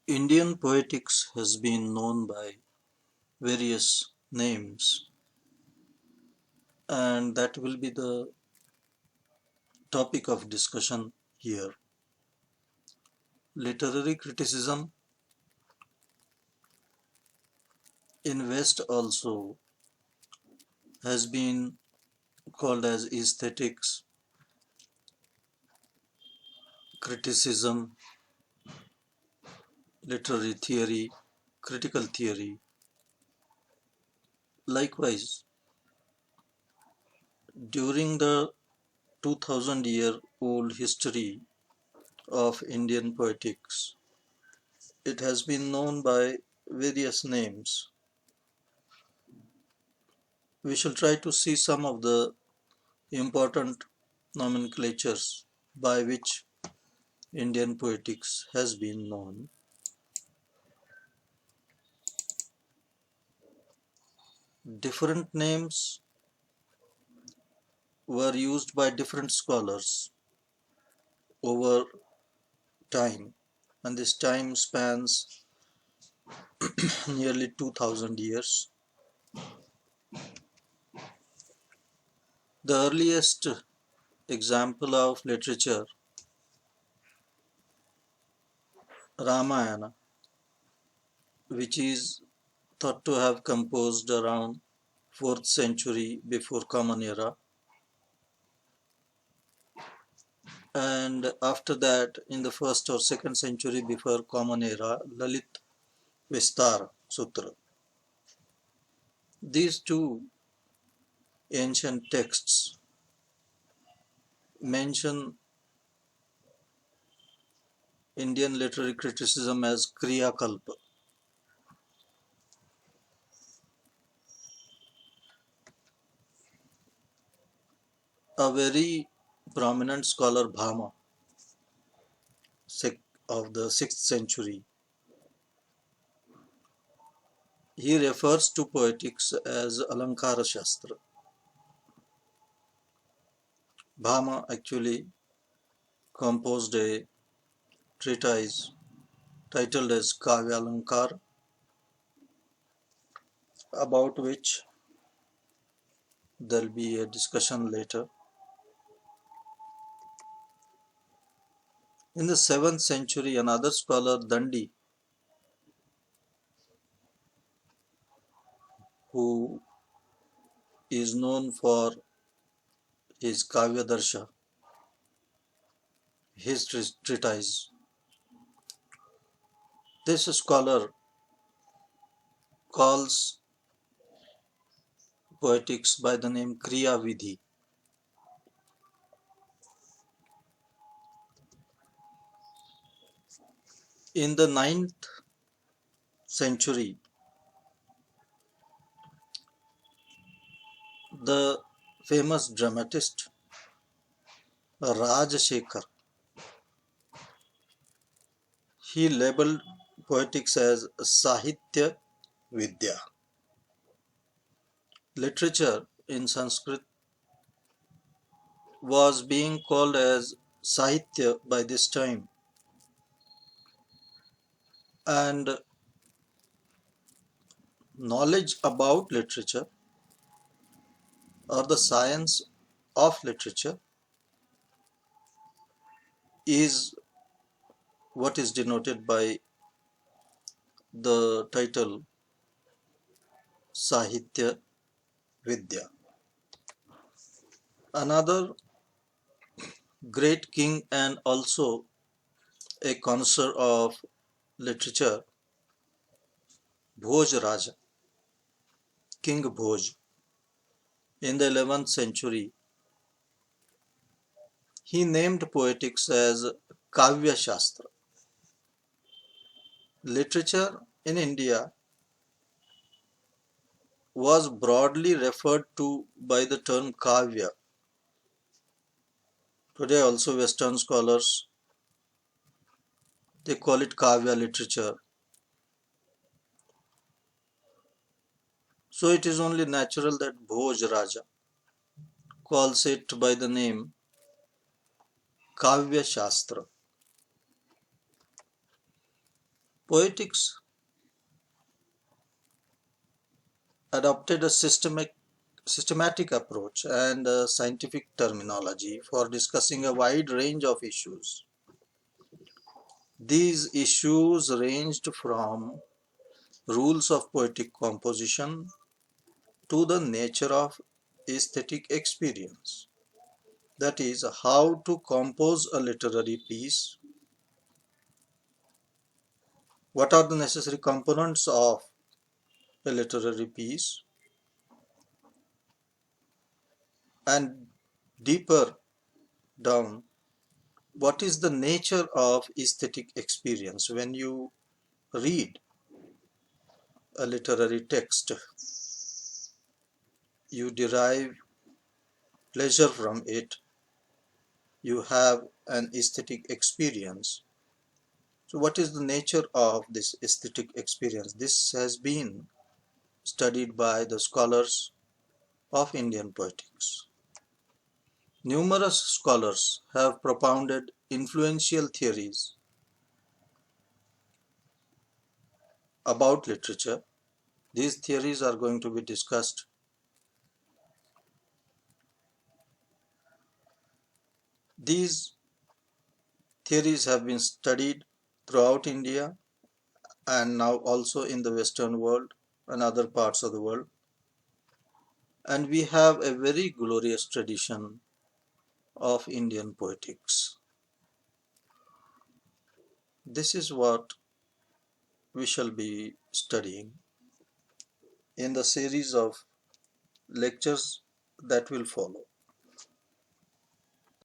Indian poetics has been known by various names, and that will be the topic of discussion here. Literary criticism in West also has been called as aesthetics, criticism, literary theory, critical theory. Likewise, during the 2000-year-old history of Indian poetics, it has been known by various names. We shall try to see some of the important nomenclatures by which Indian poetics has been known. Different names were used by different scholars over time, and this time spans nearly 2000 years. The earliest example of literature, Ramayana, which is thought to have composed around 4th century before Common Era, and after that in the 1st or 2nd century before Common Era, Lalit Vistar Sutra. These two ancient texts mention Indian literary criticism as Kriya Kalpa. A very prominent scholar, Bhama, of the 6th century, he refers to poetics as Alankara Shastra. Bhama actually composed a treatise titled as Kavya Alankar, about which there will be a discussion later. In the 7th century, another scholar, Dandi, who is known for his Kavya Darsha, his treatise. This scholar calls poetics by the name Kriya Vidhi. In the 9th century, the famous dramatist Rajashekar, he labeled poetics as Sahitya Vidya. Literature in Sanskrit was being called as Sahitya by this time, and knowledge about literature or the science of literature is what is denoted by the title Sahitya Vidya. Another great king and also a connoisseur of literature, Bhoj Raja, King Bhoj, in the 11th century, he named poetics as Kavya Shastra. Literature in India was broadly referred to by the term Kavya. Today also Western scholars, they call it Kavya literature. So it is only natural that Bhoj Raja calls it by the name Kavya Shastra. Poetics adopted a systematic approach and a scientific terminology for discussing a wide range of issues. These issues ranged from rules of poetic composition to the nature of aesthetic experience. That is, how to compose a literary piece, what are the necessary components of a literary piece, and deeper down, what is the nature of aesthetic experience when you read a literary text. You derive pleasure from it, you have an aesthetic experience. So what is the nature of this aesthetic experience? This has been studied by the scholars of Indian poetics. Numerous scholars have propounded influential theories about literature. These theories are going to be discussed. These theories have been studied throughout India and now also in the Western world and other parts of the world. And we have a very glorious tradition of Indian poetics. This is what we shall be studying in the series of lectures that will follow.